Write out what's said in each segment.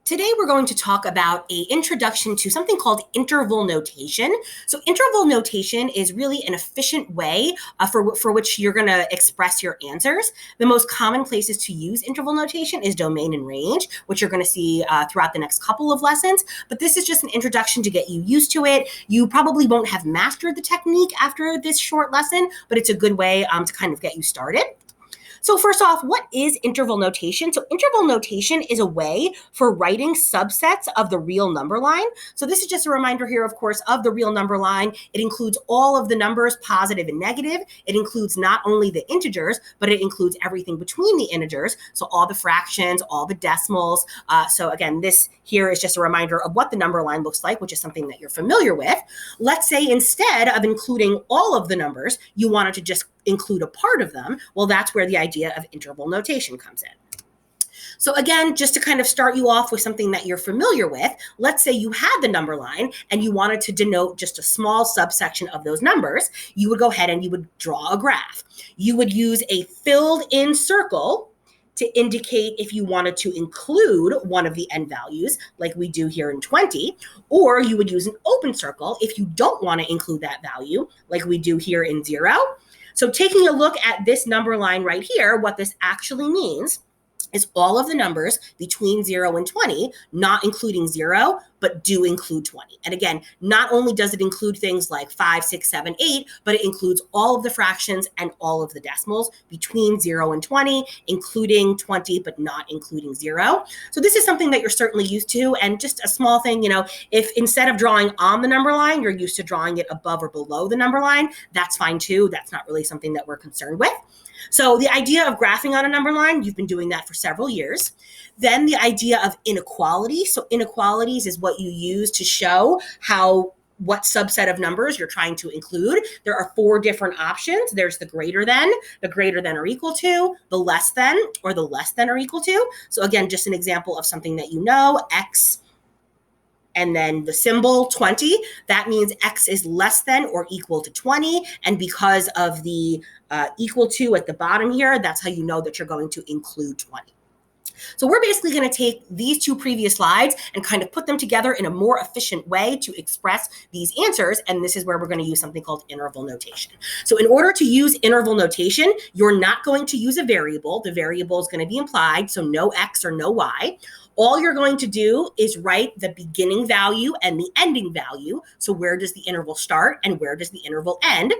Today, we're going to talk about an introduction to something called interval notation. So interval notation is really an efficient way for which you're going to express your answers. The most common places to use interval notation is domain and range, which you're going to see throughout the next couple of lessons. But this is just an introduction to get you used to it. You probably won't have mastered the technique after this short lesson, but it's a good way to kind of get you started. So first off, what is interval notation? So interval notation is a way for writing subsets of the real number line. So this is just a reminder here, of course, of the real number line. It includes all of the numbers, positive and negative. It includes not only the integers, but it includes everything between the integers. So all the fractions, all the decimals. So again, this here is just a reminder of what the number line looks like, which is something that you're familiar with. Let's say instead of including all of the numbers, you wanted to just include a part of them. Well, that's where the idea of interval notation comes in. So again, just to kind of start you off with something that you're familiar with, let's say you had the number line and you wanted to denote just a small subsection of those numbers. You would go ahead and you would draw a graph. You would use a filled in circle to indicate if you wanted to include one of the end values, like we do here in 20, or you would use an open circle if you don't want to include that value, like we do here in 0. So taking a look at this number line right here, what this actually means is all of the numbers between 0 and 20, not including 0, but do include 20. And again, not only does it include things like 5, 6, 7, 8, but it includes all of the fractions and all of the decimals between 0 and 20, including 20, but not including 0. So this is something that you're certainly used to. And just a small thing, if instead of drawing on the number line, you're used to drawing it above or below the number line, that's fine too. That's not really something that we're concerned with. So the idea of graphing on a number line, you've been doing that for several years. Then the idea of inequality. So inequalities is what you use to show what subset of numbers you're trying to include. There are 4 different options. There's the greater than or equal to, the less than, or the less than or equal to. So again, just an example of something that you know, x, and then the symbol 20, that means x is less than or equal to 20. And because of the equal to at the bottom here, that's how you know that you're going to include 20. So we're basically going to take these 2 previous slides and kind of put them together in a more efficient way to express these answers. And this is where we're going to use something called interval notation. So in order to use interval notation, you're not going to use a variable. The variable is going to be implied, so no x or no y. All you're going to do is write the beginning value and the ending value. So where does the interval start and where does the interval end?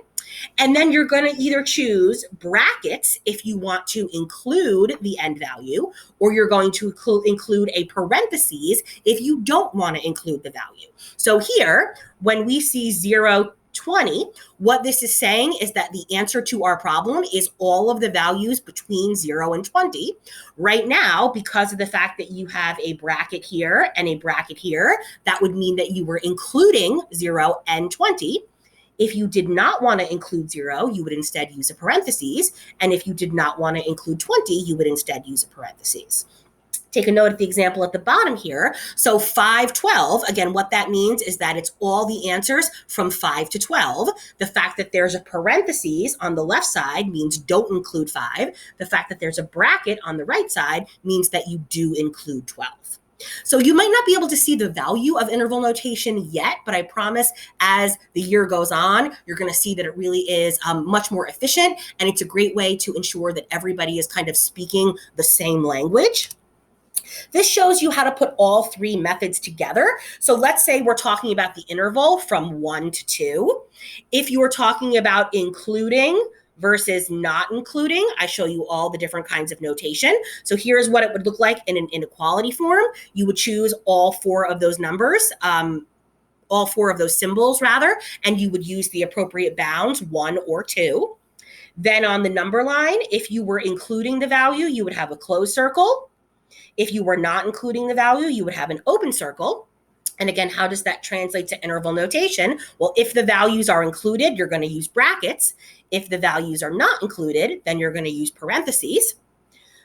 And then you're going to either choose brackets if you want to include the end value, or you're going to include a parentheses if you don't want to include the value. So here, when we see 0, 20, what this is saying is that the answer to our problem is all of the values between 0 and 20. Right now, because of the fact that you have a bracket here and a bracket here, that would mean that you were including 0 and 20. If you did not want to include 0, you would instead use a parentheses. And if you did not want to include 20, you would instead use a parentheses. Take a note of the example at the bottom here. So 5, 12, again, what that means is that it's all the answers from 5 to 12. The fact that there's a parentheses on the left side means don't include 5. The fact that there's a bracket on the right side means that you do include 12. So you might not be able to see the value of interval notation yet, but I promise as the year goes on, you're going to see that it really is much more efficient, and it's a great way to ensure that everybody is kind of speaking the same language. This shows you how to put all 3 methods together. So let's say we're talking about the interval from 1 to 2. If you were talking about including versus not including, I show you all the different kinds of notation. So here's what it would look like in an inequality form. You would choose all 4 of those numbers, all 4 of those symbols rather, and you would use the appropriate bounds, 1 or 2. Then on the number line, if you were including the value, you would have a closed circle. If you were not including the value, you would have an open circle. And again, how does that translate to interval notation? Well, if the values are included, you're going to use brackets. If the values are not included, then you're going to use parentheses.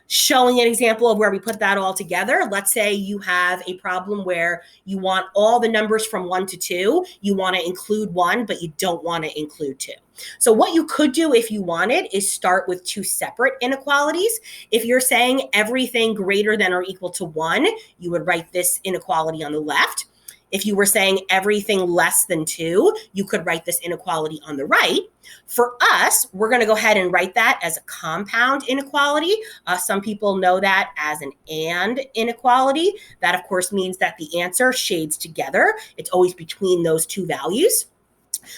Showing an example of where we put that all together. Let's say you have a problem where you want all the numbers from 1 to 2. You want to include 1, but you don't want to include 2. So what you could do if you wanted is start with 2 separate inequalities. If you're saying everything greater than or equal to 1, you would write this inequality on the left. If you were saying everything less than 2, you could write this inequality on the right. For us, we're going to go ahead and write that as a compound inequality. Some people know that as an and inequality. That, of course, means that the answer shades together. It's always between those 2 values.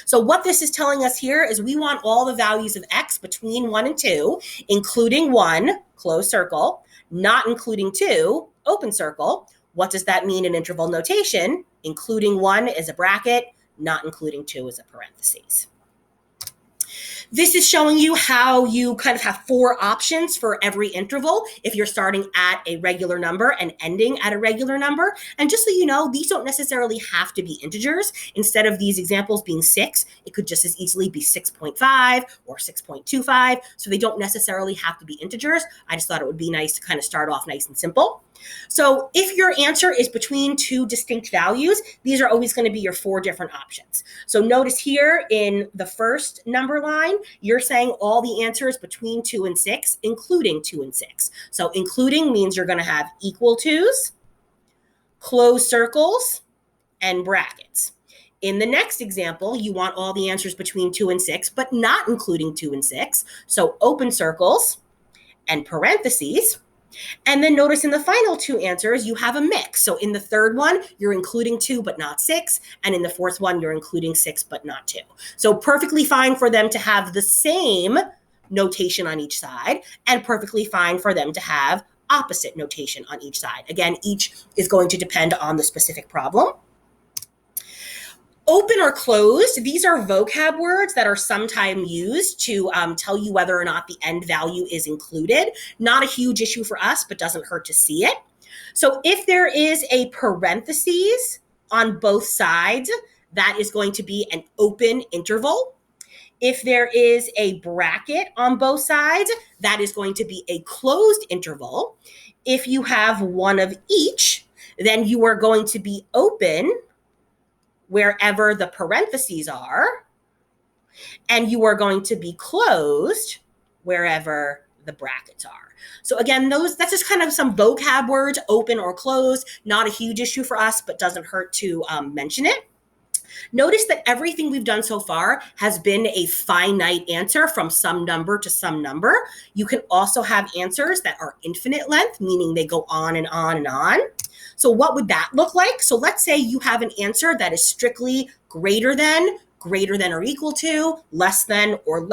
So what this is telling us here is we want all the values of x between 1 and 2, including 1, closed circle, not including 2, open circle. What does that mean in interval notation? Including 1 is a bracket, not including 2 is a parentheses. This is showing you how you kind of have 4 options for every interval if you're starting at a regular number and ending at a regular number. And just so you know, these don't necessarily have to be integers. Instead of these examples being 6, it could just as easily be 6.5 or 6.25. So they don't necessarily have to be integers. I just thought it would be nice to kind of start off nice and simple. So if your answer is between 2 distinct values, these are always going to be your 4 different options. So notice here in the first number line, you're saying all the answers between 2 and 6, including 2 and 6. So including means you're going to have equal to's, closed circles, and brackets. In the next example, you want all the answers between 2 and 6, but not including 2 and 6. So open circles and parentheses. And then notice in the final 2 answers, you have a mix. So in the third one, you're including 2, but not 6. And in the fourth one, you're including 6, but not 2. So perfectly fine for them to have the same notation on each side, and perfectly fine for them to have opposite notation on each side. Again, each is going to depend on the specific problem. Open or closed, these are vocab words that are sometimes used to tell you whether or not the end value is included. Not a huge issue for us, but doesn't hurt to see it. So if there is a parentheses on both sides, that is going to be an open interval. If there is a bracket on both sides, that is going to be a closed interval. If you have one of each, then you are going to be open wherever the parentheses are, and you are going to be closed wherever the brackets are. So again, that's just kind of some vocab words, open or closed, not a huge issue for us, but doesn't hurt to mention it. Notice that everything we've done so far has been a finite answer from some number to some number. You can also have answers that are infinite length, meaning they go on and on and on. So what would that look like? So let's say you have an answer that is strictly greater than or equal to, less than or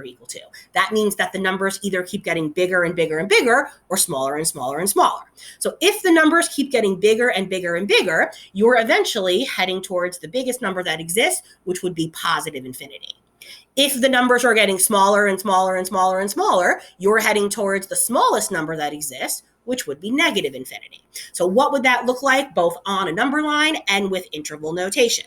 equal to. That means that the numbers either keep getting bigger and bigger and bigger, or smaller and smaller and smaller. So if the numbers keep getting bigger and bigger and bigger, you're eventually heading towards the biggest number that exists, which would be positive infinity. If the numbers are getting smaller and smaller and smaller and smaller, you're heading towards the smallest number that exists, which would be negative infinity. So what would that look like both on a number line and with interval notation?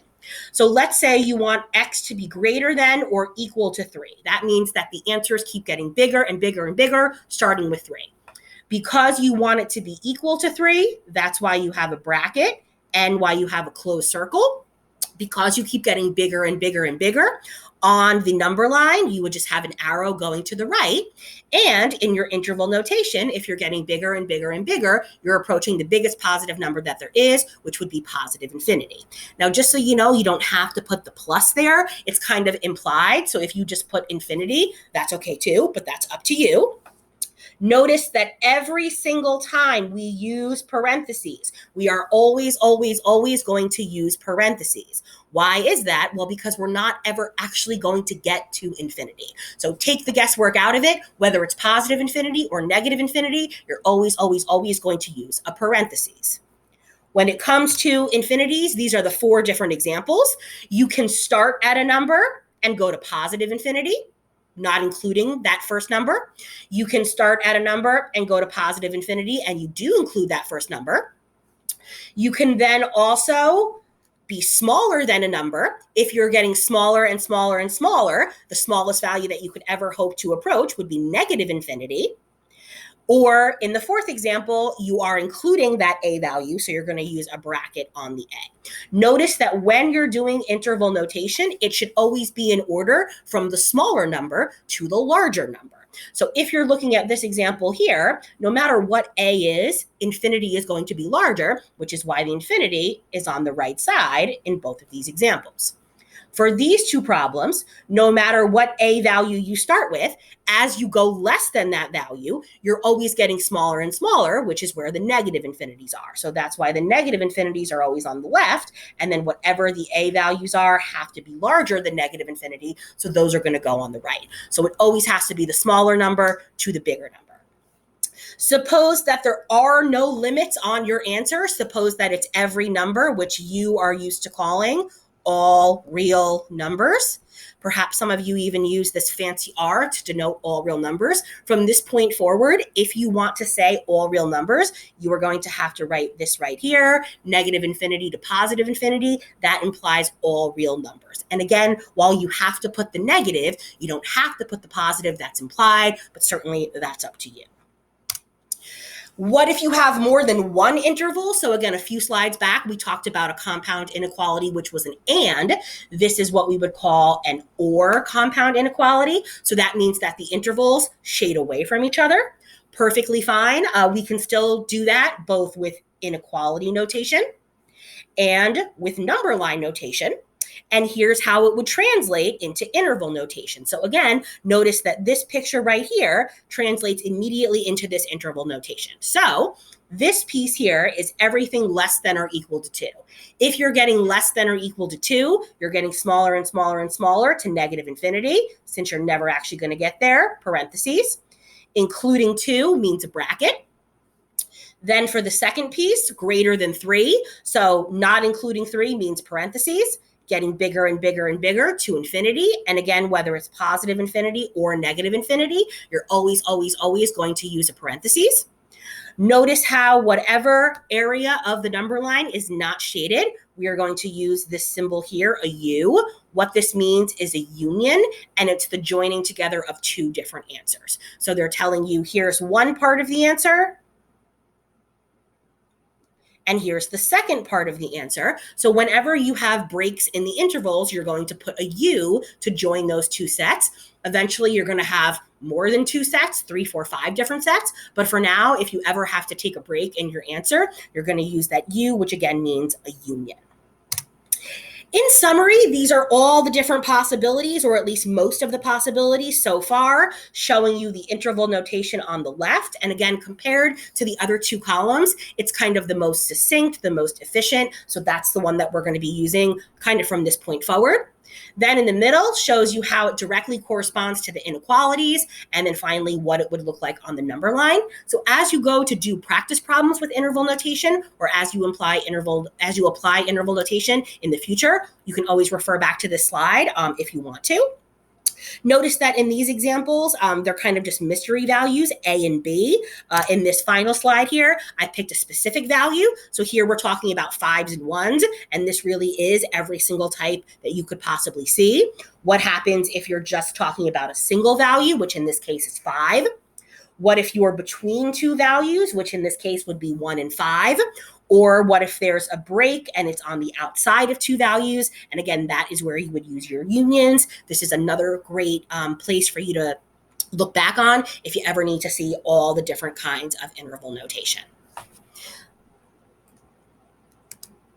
So let's say you want x to be greater than or equal to 3. That means that the answers keep getting bigger and bigger and bigger, starting with 3. Because you want it to be equal to 3, that's why you have a bracket and why you have a closed circle. Because you keep getting bigger and bigger and bigger, on the number line, you would just have an arrow going to the right. And in your interval notation, if you're getting bigger and bigger and bigger, you're approaching the biggest positive number that there is, which would be positive infinity. Now, just so you know, you don't have to put the plus there. It's kind of implied. So if you just put infinity, that's okay too, but that's up to you. Notice that every single time we use parentheses, we are always, always, always going to use parentheses. Why is that? Well, because we're not ever actually going to get to infinity. So take the guesswork out of it. Whether it's positive infinity or negative infinity, you're always, always, always going to use a parentheses. When it comes to infinities, these are the 4 different examples. You can start at a number and go to positive infinity, not including that first number. You can start at a number and go to positive infinity, and you do include that first number. You can then also be smaller than a number. If you're getting smaller and smaller and smaller, the smallest value that you could ever hope to approach would be negative infinity. Or in the fourth example, you are including that A value, so you're going to use a bracket on the A. Notice that when you're doing interval notation, it should always be in order from the smaller number to the larger number. So if you're looking at this example here, no matter what A is, infinity is going to be larger, which is why the infinity is on the right side in both of these examples. For these two problems, no matter what A value you start with, as you go less than that value, you're always getting smaller and smaller, which is where the negative infinities are. So that's why the negative infinities are always on the left, and then whatever the A values are have to be larger than negative infinity, so those are going to go on the right. So it always has to be the smaller number to the bigger number. Suppose that there are no limits on your answer. Suppose that it's every number, which you are used to calling all real numbers. Perhaps some of you even use this fancy R to denote all real numbers. From this point forward, if you want to say all real numbers, you are going to have to write this right here, negative infinity to positive infinity. That implies all real numbers. And again, while you have to put the negative, you don't have to put the positive. That's implied, but certainly that's up to you. What if you have more than one interval? So again, a few slides back, we talked about a compound inequality, which was an and. This is what we would call an or compound inequality. So that means that the intervals shade away from each other. Perfectly fine. We can still do that both with inequality notation and with number line notation. And here's how it would translate into interval notation. So again, notice that this picture right here translates immediately into this interval notation. So this piece here is everything less than or equal to 2. If you're getting less than or equal to 2, you're getting smaller and smaller and smaller to negative infinity, since you're never actually going to get there, parentheses. Including 2 means a bracket. Then for the second piece, greater than 3. So not including 3 means parentheses. Getting bigger and bigger and bigger to infinity. And again, whether it's positive infinity or negative infinity, you're always, always, always going to use a parentheses. Notice how whatever area of the number line is not shaded, we are going to use this symbol here, a U. What this means is a union, and it's the joining together of two different answers. So they're telling you, here's one part of the answer, and here's the second part of the answer. So whenever you have breaks in the intervals, you're going to put a U to join those two sets. Eventually, you're going to have more than 2 sets, 3, 4, 5 different sets. But for now, if you ever have to take a break in your answer, you're going to use that U, which again means a union. In summary, these are all the different possibilities, or at least most of the possibilities so far, showing you the interval notation on the left. And again, compared to the other 2 columns, it's kind of the most succinct, the most efficient. So that's the one that we're going to be using kind of from this point forward. Then in the middle shows you how it directly corresponds to the inequalities, and then finally what it would look like on the number line. So as you go to do practice problems with interval notation, or as you apply interval notation in the future, you can always refer back to this slide if you want to. Notice that in these examples, they're kind of just mystery values, A and B. In this final slide here, I picked a specific value. So here we're talking about 5s and 1s, and this really is every single type that you could possibly see. What happens if you're just talking about a single value, which in this case is 5? What if you're between 2 values, which in this case would be 1 and 5? Or what if there's a break and it's on the outside of 2 values? And again, that is where you would use your unions. This is another great place for you to look back on if you ever need to see all the different kinds of interval notation.